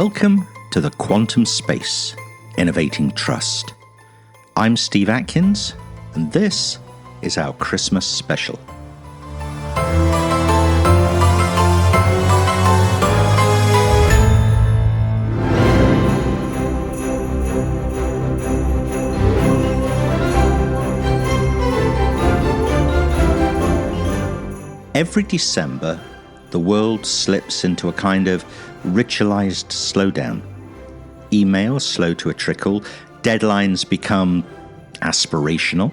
Welcome to the quantum space, Innovating Trust. I'm Steve Atkins, and this is our Christmas special. Every December, the world slips into a kind of ritualized slowdown. Emails slow to a trickle, deadlines become aspirational,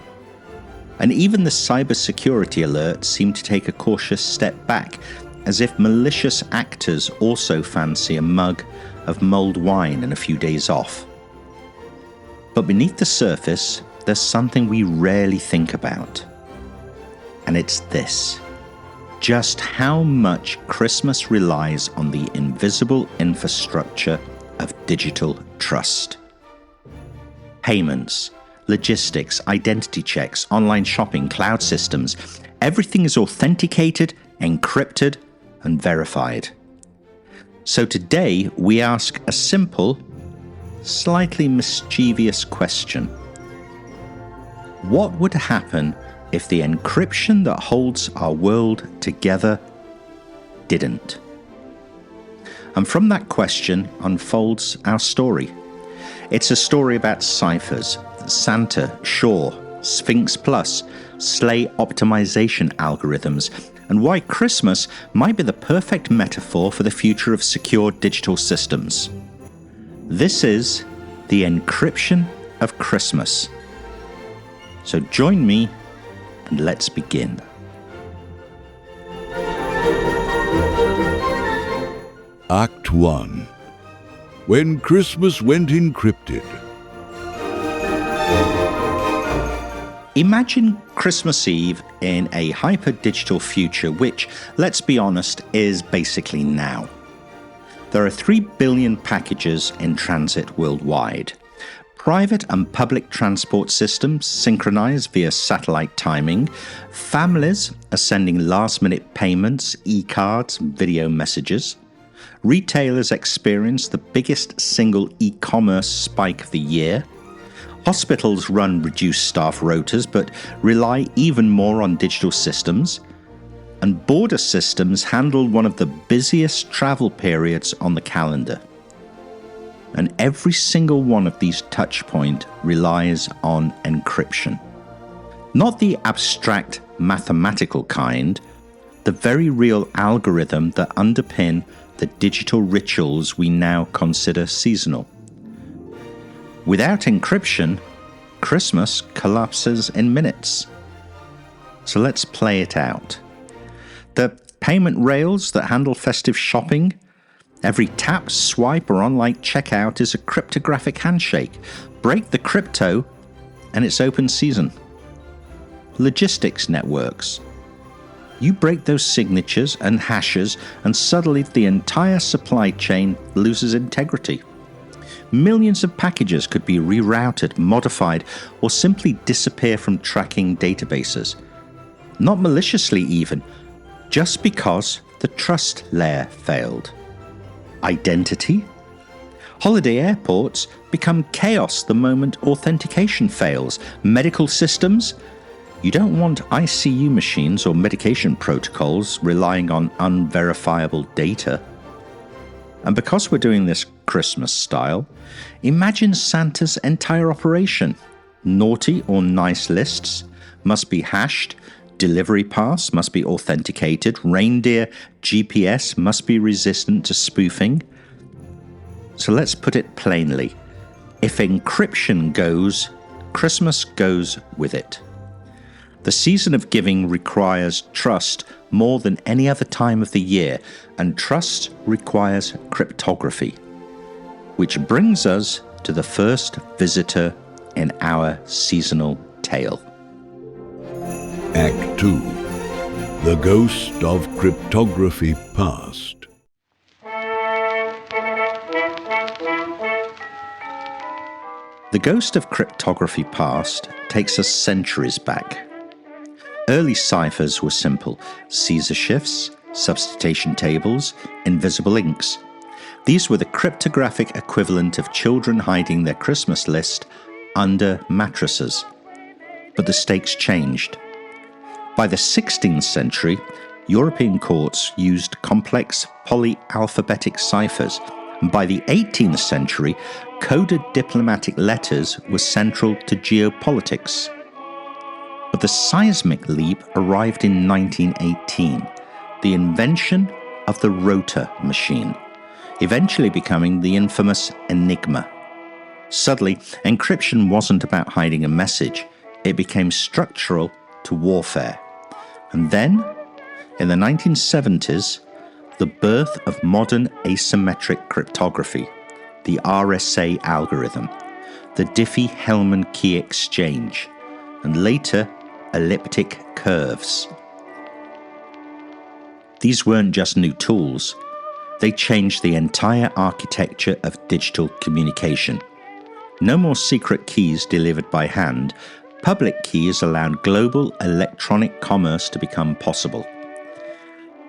and even the cybersecurity alerts seem to take a cautious step back, as if malicious actors also fancy a mug of mulled wine and a few days off. But beneath the surface, there's something we rarely think about, and it's this. Just how much Christmas relies on the invisible infrastructure of digital trust. Payments, logistics, identity checks, online shopping, cloud systems, everything is authenticated, encrypted, and verified. So today we ask a simple, slightly mischievous question. What would happen if the encryption that holds our world together didn't? And from that question unfolds our story. It's a story about ciphers, Santa, Shore, Sphinx Plus, sleigh optimization algorithms, and why Christmas might be the perfect metaphor for the future of secure digital systems. This is the Encryption of Christmas. So join me and let's begin. Act 1. When Christmas went encrypted. Imagine Christmas Eve in a hyper-digital future which, let's be honest, is basically now. There are 3 billion packages in transit worldwide. Private and public transport systems synchronize via satellite timing. Families are sending last-minute payments, e-cards, and video messages. Retailers experience the biggest single e-commerce spike of the year. Hospitals run reduced staff rotas but rely even more on digital systems. And border systems handle one of the busiest travel periods on the calendar. And every single one of these touchpoints relies on encryption. Not the abstract mathematical kind, the very real algorithm that underpin the digital rituals we now consider seasonal. Without encryption, Christmas collapses in minutes. So let's play it out. The payment rails that handle festive shopping. Every tap, swipe, or online checkout is a cryptographic handshake. Break the crypto, and it's open season. Logistics networks. You break those signatures and hashes, and suddenly the entire supply chain loses integrity. Millions of packages could be rerouted, modified, or simply disappear from tracking databases. Not maliciously even, just because the trust layer failed. Identity? Holiday airports become chaos the moment authentication fails. Medical systems? You don't want ICU machines or medication protocols relying on unverifiable data. And because we're doing this Christmas style, imagine Santa's entire operation. Naughty or nice lists must be hashed. Delivery pass must be authenticated. Reindeer GPS must be resistant to spoofing. So let's put it plainly. If encryption goes, Christmas goes with it. The season of giving requires trust more than any other time of the year, and trust requires cryptography. Which brings us to the first visitor in our seasonal tale. Act 2. The Ghost of Cryptography Past. The Ghost of Cryptography Past takes us centuries back. Early ciphers were simple: Caesar shifts, substitution tables, invisible inks. These were the cryptographic equivalent of children hiding their Christmas list under mattresses. But the stakes changed. By the 16th century, European courts used complex polyalphabetic ciphers, and by the 18th century, coded diplomatic letters were central to geopolitics. But the seismic leap arrived in 1918, the invention of the rotor machine, eventually becoming the infamous Enigma. Suddenly, encryption wasn't about hiding a message, it became structural to warfare. And then, in the 1970s, the birth of modern asymmetric cryptography, the RSA algorithm, the Diffie-Hellman key exchange, and later, elliptic curves. These weren't just new tools, they changed the entire architecture of digital communication. No more secret keys delivered by hand, public keys allowed global electronic commerce to become possible.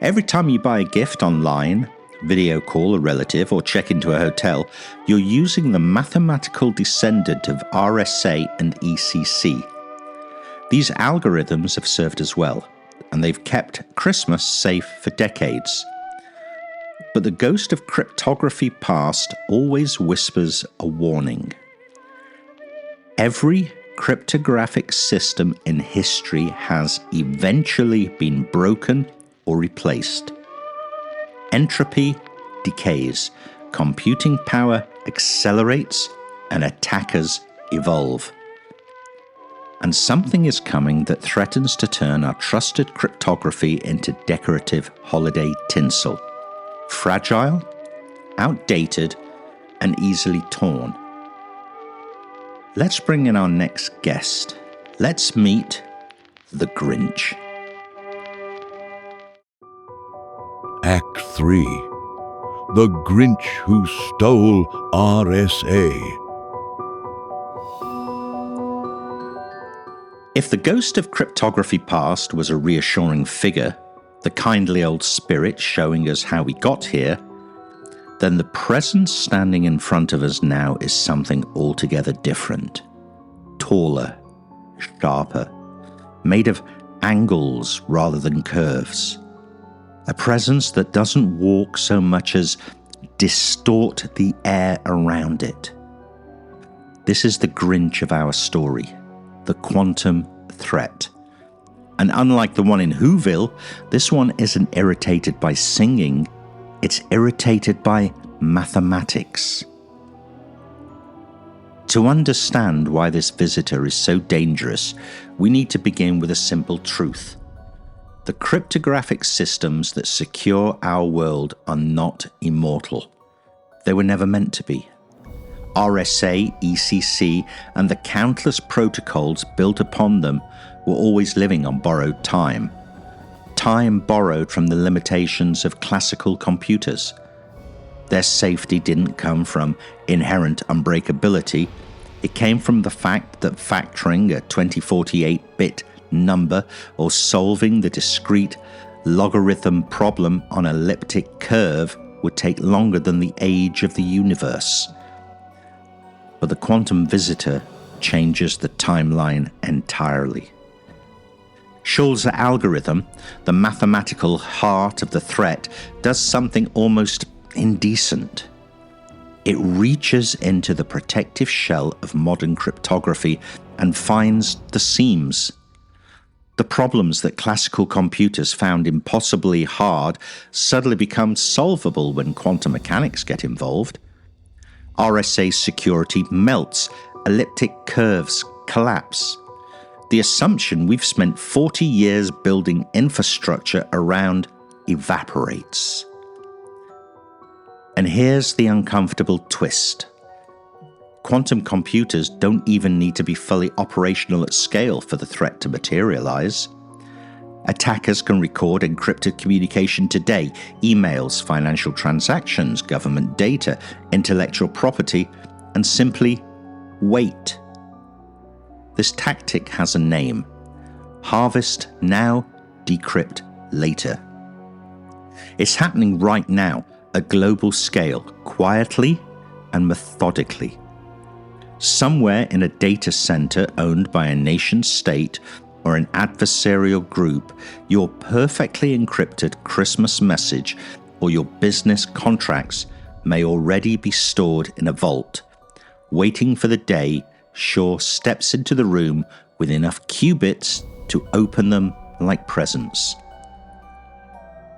Every time you buy a gift online, video call a relative, or check into a hotel, you're using the mathematical descendant of RSA and ECC. These algorithms have served us well, and they've kept Christmas safe for decades. But the ghost of cryptography past always whispers a warning. Every cryptographic system in history has eventually been broken or replaced. Entropy decays, computing power accelerates, and attackers evolve. And something is coming that threatens to turn our trusted cryptography into decorative holiday tinsel. Fragile, outdated, and easily torn. Let's bring in our next guest. Let's meet the Grinch. Act 3. The Grinch Who Stole RSA. If the ghost of cryptography past was a reassuring figure, the kindly old spirit showing us how we got here, then the presence standing in front of us now is something altogether different. Taller, sharper, made of angles rather than curves. A presence that doesn't walk so much as distort the air around it. This is the Grinch of our story, the quantum threat. And unlike the one in Whoville, this one isn't irritated by singing, it's irritated by mathematics. To understand why this visitor is so dangerous, we need to begin with a simple truth. The cryptographic systems that secure our world are not immortal. They were never meant to be. RSA, ECC, and the countless protocols built upon them were always living on borrowed time. Time borrowed from the limitations of classical computers. Their safety didn't come from inherent unbreakability. It came from the fact that factoring a 2048-bit number or solving the discrete logarithm problem on an elliptic curve would take longer than the age of the universe. But the quantum visitor changes the timeline entirely. Schul's algorithm, the mathematical heart of the threat, does something almost indecent. It reaches into the protective shell of modern cryptography and finds the seams. The problems that classical computers found impossibly hard suddenly become solvable when quantum mechanics get involved. RSA security melts, elliptic curves collapse. The assumption we've spent 40 years building infrastructure around evaporates. And here's the uncomfortable twist. Quantum computers don't even need to be fully operational at scale for the threat to materialize. Attackers can record encrypted communication today, emails, financial transactions, government data, intellectual property, and simply wait. This tactic has a name. Harvest now, decrypt later. It's happening right now, at global scale, quietly and methodically. Somewhere in a data center owned by a nation state or an adversarial group, your perfectly encrypted Christmas message or your business contracts may already be stored in a vault, waiting for the day Shaw steps into the room with enough qubits to open them like presents.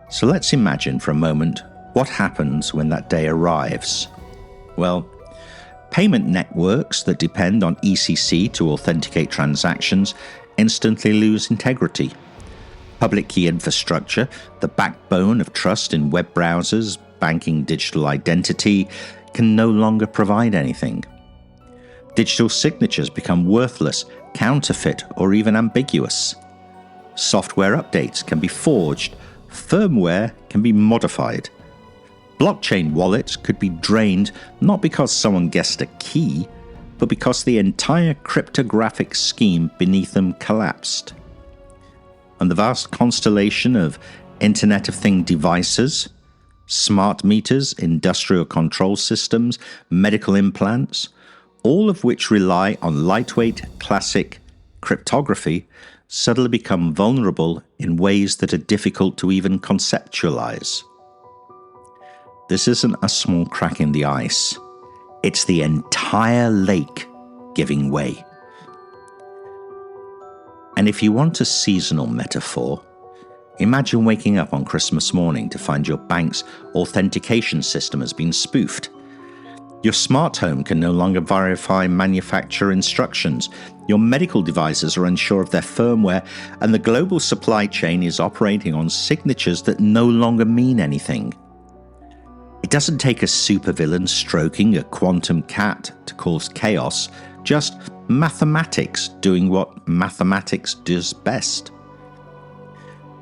So let's imagine for a moment what happens when that day arrives. Well, payment networks that depend on ECC to authenticate transactions instantly lose integrity. Public key infrastructure, the backbone of trust in web browsers, banking digital identity, can no longer provide anything. Digital signatures become worthless, counterfeit, or even ambiguous. Software updates can be forged, firmware can be modified. Blockchain wallets could be drained not because someone guessed a key, but because the entire cryptographic scheme beneath them collapsed. And the vast constellation of Internet of Things devices, smart meters, industrial control systems, medical implants, all of which rely on lightweight, classic cryptography, suddenly become vulnerable in ways that are difficult to even conceptualize. This isn't a small crack in the ice. It's the entire lake giving way. And if you want a seasonal metaphor, imagine waking up on Christmas morning to find your bank's authentication system has been spoofed. Your smart home can no longer verify manufacturer instructions, your medical devices are unsure of their firmware, and the global supply chain is operating on signatures that no longer mean anything. It doesn't take a supervillain stroking a quantum cat to cause chaos, just mathematics doing what mathematics does best.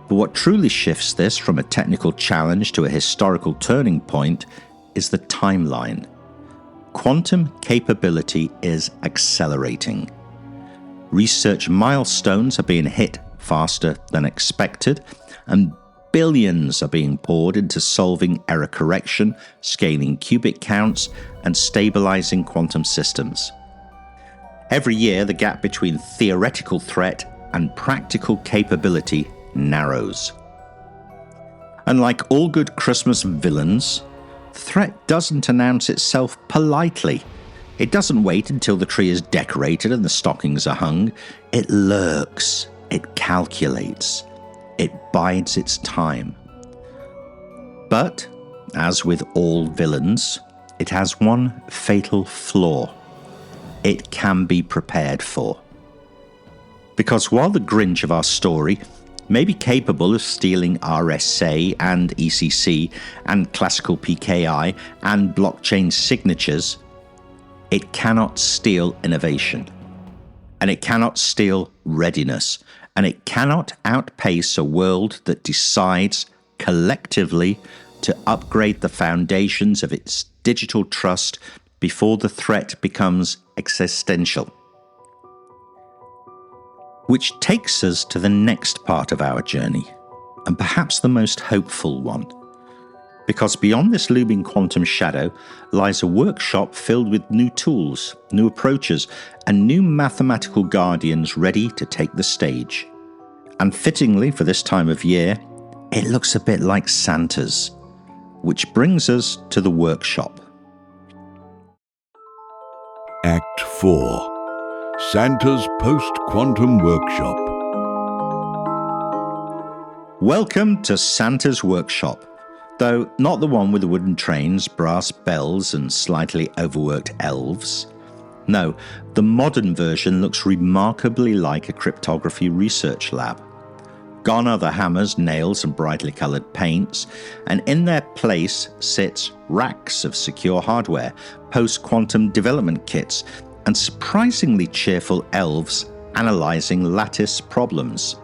But what truly shifts this from a technical challenge to a historical turning point is the timeline. Quantum capability is accelerating. Research milestones are being hit faster than expected, and billions are being poured into solving error correction, scaling qubit counts, and stabilizing quantum systems. Every year, the gap between theoretical threat and practical capability narrows. Unlike all good Christmas villains, the threat doesn't announce itself politely. It doesn't wait until the tree is decorated and the stockings are hung. It lurks. It calculates. It bides its time. But, as with all villains, it has one fatal flaw. It can be prepared for. Because while the Grinch of our story may be capable of stealing RSA and ECC and classical PKI and blockchain signatures, it cannot steal innovation. And it cannot steal readiness. And it cannot outpace a world that decides collectively to upgrade the foundations of its digital trust before the threat becomes existential. Which takes us to the next part of our journey, and perhaps the most hopeful one. Because beyond this looming quantum shadow lies a workshop filled with new tools, new approaches, and new mathematical guardians ready to take the stage. And fittingly for this time of year, it looks a bit like Santa's, which brings us to the workshop. Act 4. Santa's Post-Quantum Workshop. Welcome to Santa's Workshop, though not the one with the wooden trains, brass bells, and slightly overworked elves. No, the modern version looks remarkably like a cryptography research lab. Gone are the hammers, nails, and brightly coloured paints, and in their place sits racks of secure hardware, post-quantum development kits, and surprisingly cheerful elves analysing lattice problems.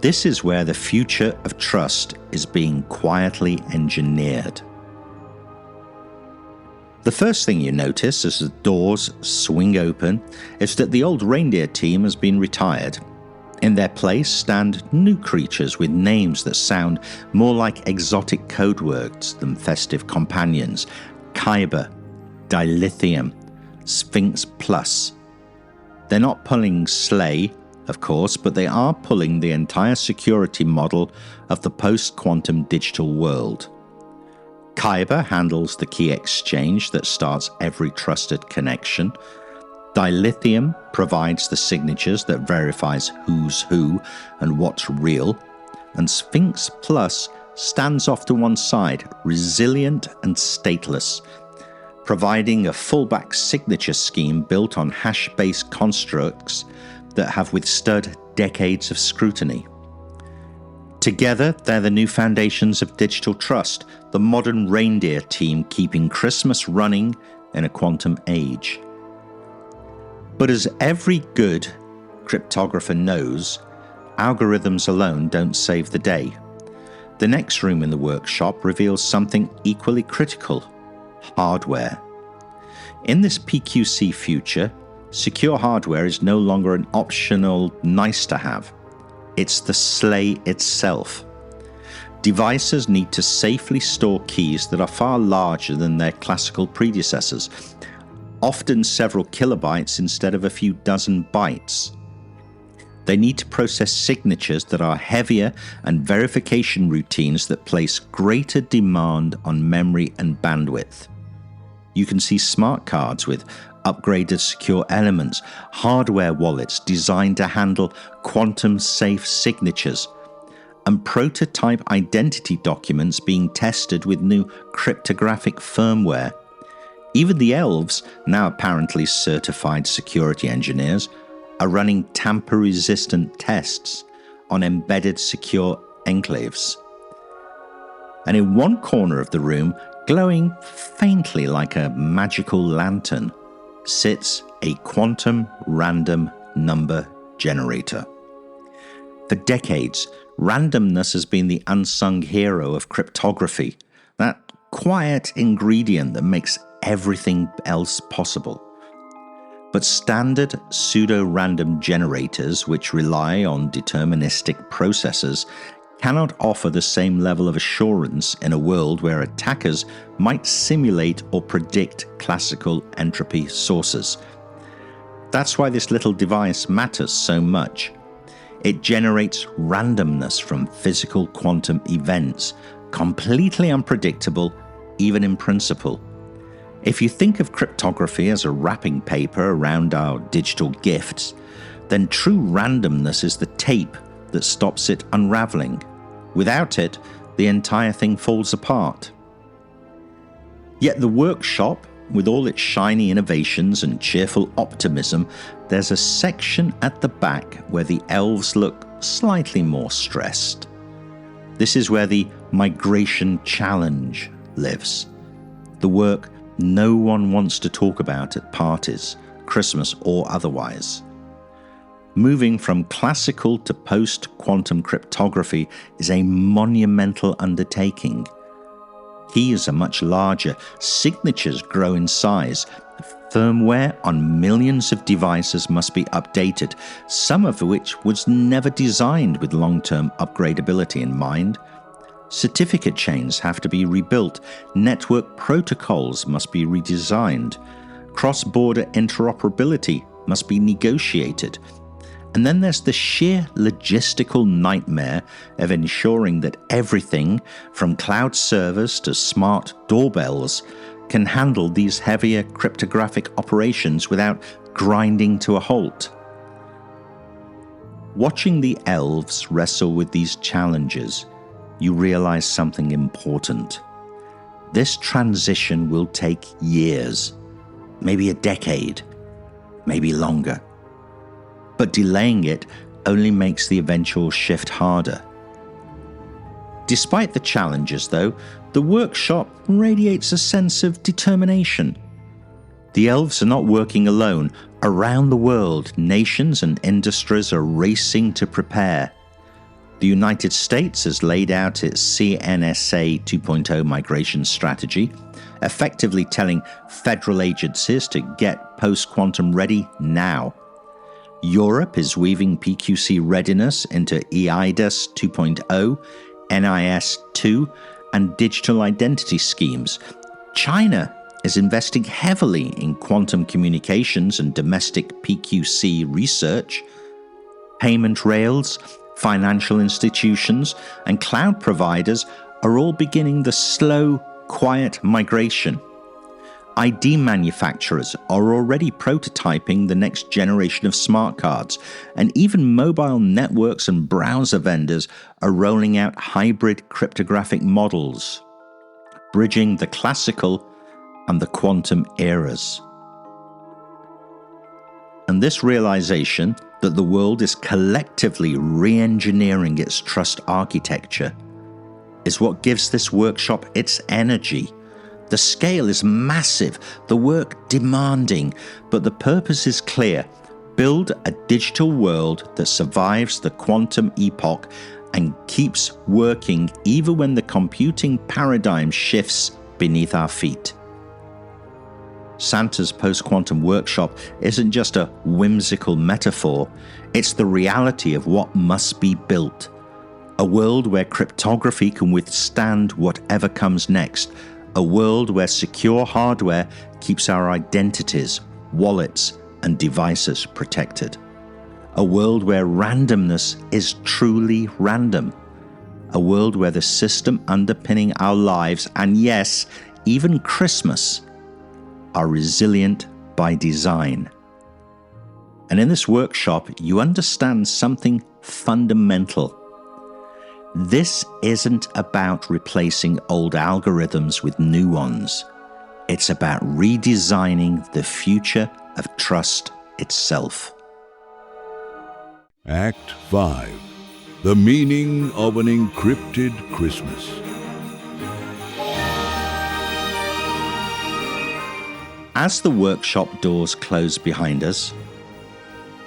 This is where the future of trust is being quietly engineered. The first thing you notice as the doors swing open is that the old reindeer team has been retired. In their place stand new creatures with names that sound more like exotic code words than festive companions: Kyber, dilithium, Sphinx Plus. They're not pulling Slay, of course, but they are pulling the entire security model of the post-quantum digital world. Kyber handles the key exchange that starts every trusted connection. Dilithium provides the signatures that verifies who's who and what's real. And Sphinx Plus stands off to one side, resilient and stateless, providing a fallback signature scheme built on hash-based constructs that have withstood decades of scrutiny. Together, they're the new foundations of digital trust, the modern reindeer team keeping Christmas running in a quantum age. But as every good cryptographer knows, algorithms alone don't save the day. The next room in the workshop reveals something equally critical: hardware. In this PQC future, secure hardware is no longer an optional nice-to-have. It's the Slay itself. Devices need to safely store keys that are far larger than their classical predecessors, often several kilobytes instead of a few dozen bytes. They need to process signatures that are heavier and verification routines that place greater demand on memory and bandwidth. You can see smart cards with upgraded secure elements, hardware wallets designed to handle quantum-safe signatures, and prototype identity documents being tested with new cryptographic firmware. Even the elves, now apparently certified security engineers, are running tamper-resistant tests on embedded secure enclaves. And in one corner of the room, glowing faintly like a magical lantern, sits a quantum random number generator. For decades, randomness has been the unsung hero of cryptography, that quiet ingredient that makes everything else possible. But standard pseudo-random generators, which rely on deterministic processes, cannot offer the same level of assurance in a world where attackers might simulate or predict classical entropy sources. That's why this little device matters so much. It generates randomness from physical quantum events, completely unpredictable, even in principle. If you think of cryptography as a wrapping paper around our digital gifts, then true randomness is the tape that stops it unraveling. Without it, the entire thing falls apart. Yet the workshop, with all its shiny innovations and cheerful optimism, there's a section at the back where the elves look slightly more stressed. This is where the migration challenge lives. The work no one wants to talk about at parties, Christmas or otherwise. Moving from classical to post-quantum cryptography is a monumental undertaking. Keys are much larger, signatures grow in size, firmware on millions of devices must be updated, some of which was never designed with long-term upgradability in mind. Certificate chains have to be rebuilt, network protocols must be redesigned, cross-border interoperability must be negotiated. And then there's the sheer logistical nightmare of ensuring that everything, from cloud servers to smart doorbells, can handle these heavier cryptographic operations without grinding to a halt. Watching the elves wrestle with these challenges, you realize something important. This transition will take years, maybe a decade, maybe longer. But delaying it only makes the eventual shift harder. Despite the challenges, though, the workshop radiates a sense of determination. The elves are not working alone. Around the world, nations and industries are racing to prepare. The United States has laid out its CNSA 2.0 migration strategy, effectively telling federal agencies to get post-quantum ready now. Europe is weaving PQC readiness into EIDAS 2.0, NIS 2, and digital identity schemes. China is investing heavily in quantum communications and domestic PQC research. Payment rails, financial institutions, and cloud providers are all beginning the slow, quiet migration. ID manufacturers are already prototyping the next generation of smart cards, and even mobile networks and browser vendors are rolling out hybrid cryptographic models, bridging the classical and the quantum eras. And this realization that the world is collectively re-engineering its trust architecture is what gives this workshop its energy. The scale is massive, the work demanding, but the purpose is clear. Build a digital world that survives the quantum epoch and keeps working even when the computing paradigm shifts beneath our feet. Santa's post-quantum workshop isn't just a whimsical metaphor, it's the reality of what must be built. A world where cryptography can withstand whatever comes next. A world where secure hardware keeps our identities, wallets, and devices protected. A world where randomness is truly random. A world where the system underpinning our lives, and yes, even Christmas, are resilient by design. And in this workshop, you understand something fundamental. This isn't about replacing old algorithms with new ones. It's about redesigning the future of trust itself. Act 5. The Meaning of an Encrypted Christmas. As the workshop doors close behind us,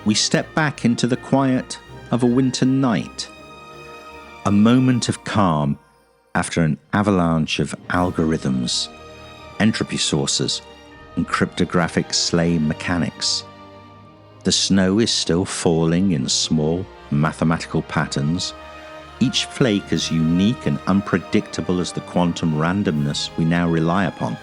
we step back into the quiet of a winter night. A moment of calm after an avalanche of algorithms, entropy sources, and cryptographic sleigh mechanics. The snow is still falling in small mathematical patterns, each flake as unique and unpredictable as the quantum randomness we now rely upon.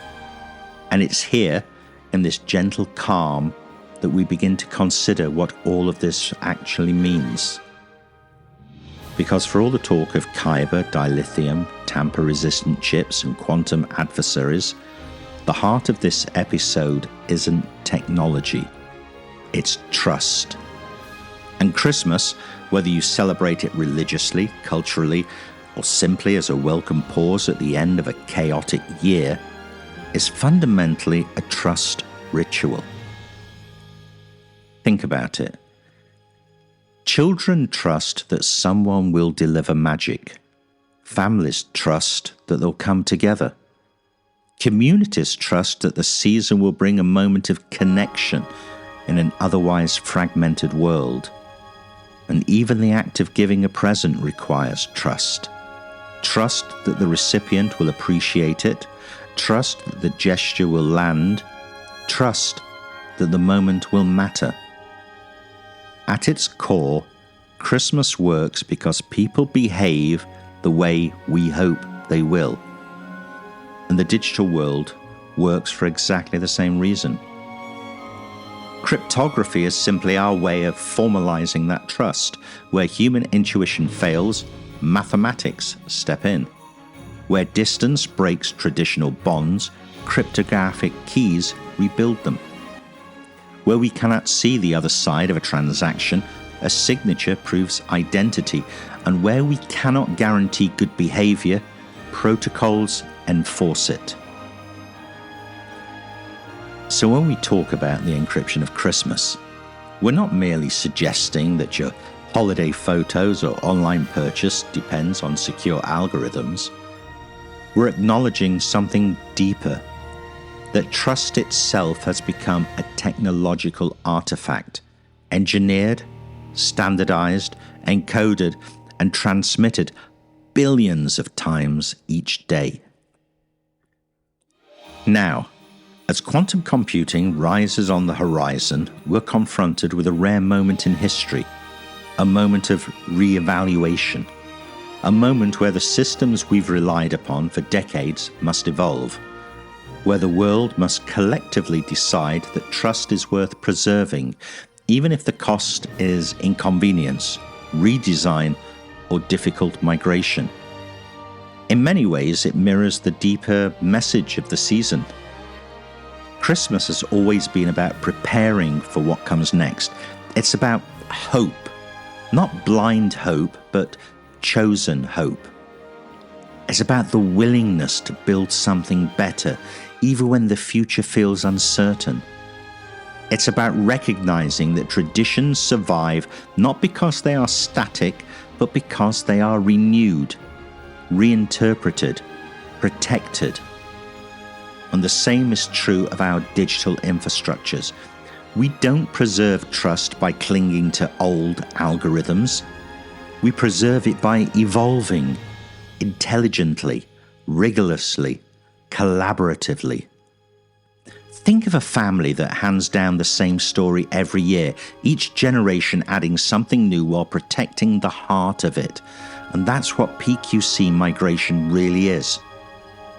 And it's here, in this gentle calm, that we begin to consider what all of this actually means. Because for all the talk of kyber, dilithium, tamper-resistant chips, and quantum adversaries, the heart of this episode isn't technology, it's trust. And Christmas, whether you celebrate it religiously, culturally, or simply as a welcome pause at the end of a chaotic year, is fundamentally a trust ritual. Think about it. Children trust that someone will deliver magic. Families trust that they'll come together. Communities trust that the season will bring a moment of connection in an otherwise fragmented world. And even the act of giving a present requires trust. Trust that the recipient will appreciate it. Trust that the gesture will land. Trust that the moment will matter. At its core, Christmas works because people behave the way we hope they will. And the digital world works for exactly the same reason. Cryptography is simply our way of formalizing that trust. Where human intuition fails, mathematics step in. Where distance breaks traditional bonds, cryptographic keys rebuild them. Where we cannot see the other side of a transaction, a signature proves identity. And where we cannot guarantee good behavior, protocols enforce it. So when we talk about the encryption of Christmas, we're not merely suggesting that your holiday photos or online purchase depends on secure algorithms. We're acknowledging something deeper, that trust itself has become a technological artifact, engineered, standardized, encoded, and transmitted billions of times each day. Now, As quantum computing rises on the horizon, we're confronted with a rare moment in history, a moment of re-evaluation, a moment where the systems we've relied upon for decades must evolve, where the world must collectively decide that trust is worth preserving, even if the cost is inconvenience, redesign, or difficult migration. In many ways, it mirrors the deeper message of the season. Christmas has always been about preparing for what comes next. It's about hope, not blind hope, but chosen hope. It's about the willingness to build something better, even when the future feels uncertain. It's about recognizing that traditions survive not because they are static, but because they are renewed, reinterpreted, protected. And the same is true of our digital infrastructures. We don't preserve trust by clinging to old algorithms. We preserve it by evolving intelligently, rigorously, collaboratively. Think of a family that hands down the same story every year, each generation adding something new while protecting the heart of it. And that's what PQC migration really is.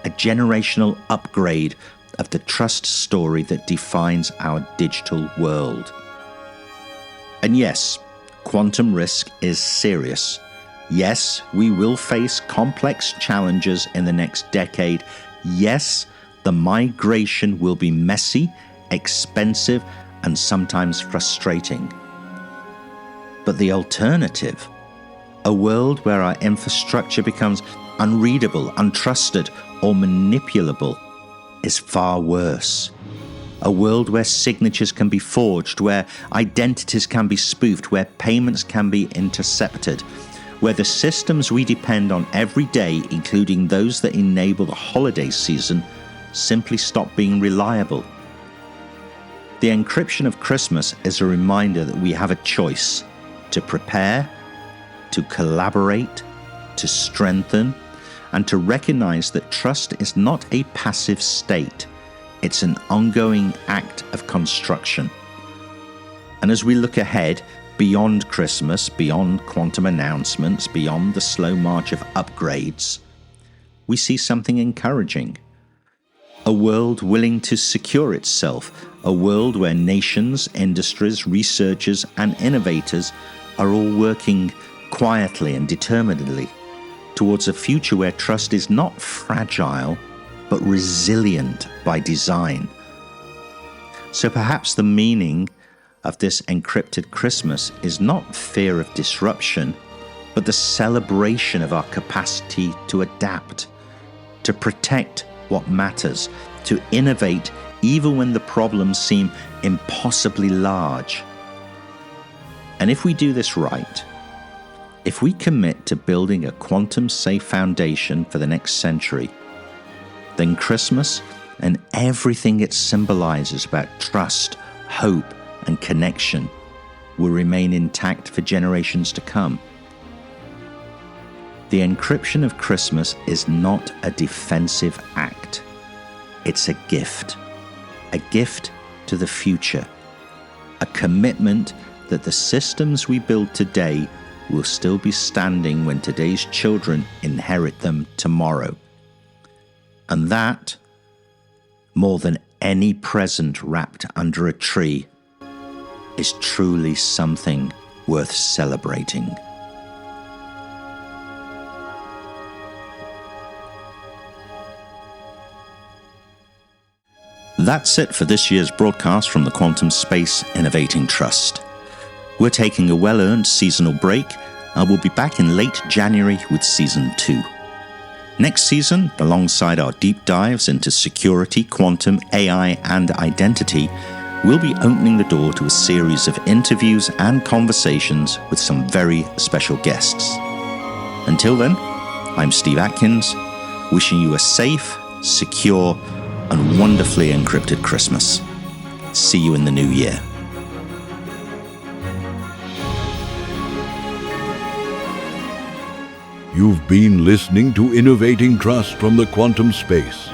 A generational upgrade of the trust story that defines our digital world. And yes, quantum risk is serious. Yes, we will face complex challenges in the next decade. Yes, the migration will be messy, expensive, and sometimes frustrating. But the alternative, a world where our infrastructure becomes unreadable, untrusted, or manipulable, is far worse. A world where signatures can be forged, where identities can be spoofed, where payments can be intercepted, where the systems we depend on every day, including those that enable the holiday season, simply stop being reliable. The encryption of Christmas is a reminder that we have a choice to prepare, to collaborate, to strengthen, and to recognize that trust is not a passive state. It's an ongoing act of construction. And as we look ahead, beyond Christmas, beyond quantum announcements, beyond the slow march of upgrades, we see something encouraging. A world willing to secure itself, a world where nations, industries, researchers, and innovators are all working quietly and determinedly towards a future where trust is not fragile, but resilient by design. So perhaps the meaning of this encrypted Christmas is not fear of disruption, but the celebration of our capacity to adapt, to protect what matters, to innovate even when the problems seem impossibly large. And if we do this right, if we commit to building a quantum-safe foundation for the next century, then Christmas and everything it symbolizes about trust, hope, and connection will remain intact for generations to come. The encryption of Christmas is not a defensive act. It's a gift to the future, a commitment that the systems we build today will still be standing when today's children inherit them tomorrow. And that, more than any present wrapped under a tree, is truly something worth celebrating. That's it for this year's broadcast from the Quantum Space Innovating Trust. We're taking a well-earned seasonal break and we'll be back in late January with Season 2. Next season, alongside our deep dives into security, quantum, AI, and identity, we'll be opening the door to a series of interviews and conversations with some very special guests. Until then, I'm Steve Atkins, wishing you a safe, secure, and wonderfully encrypted Christmas. See you in the new year. You've been listening to Innovating Trust from the Quantum Space.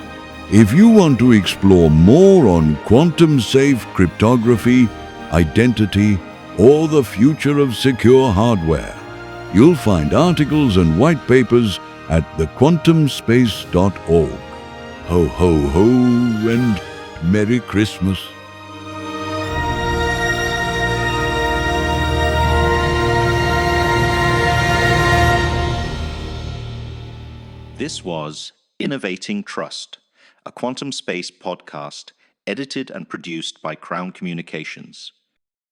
If you want to explore more on quantum-safe cryptography, identity, or the future of secure hardware, you'll find articles and white papers at thequantumspace.org. Ho, ho, ho, and Merry Christmas. This was Innovating Trust, a quantum space podcast edited and produced by Crown Communications.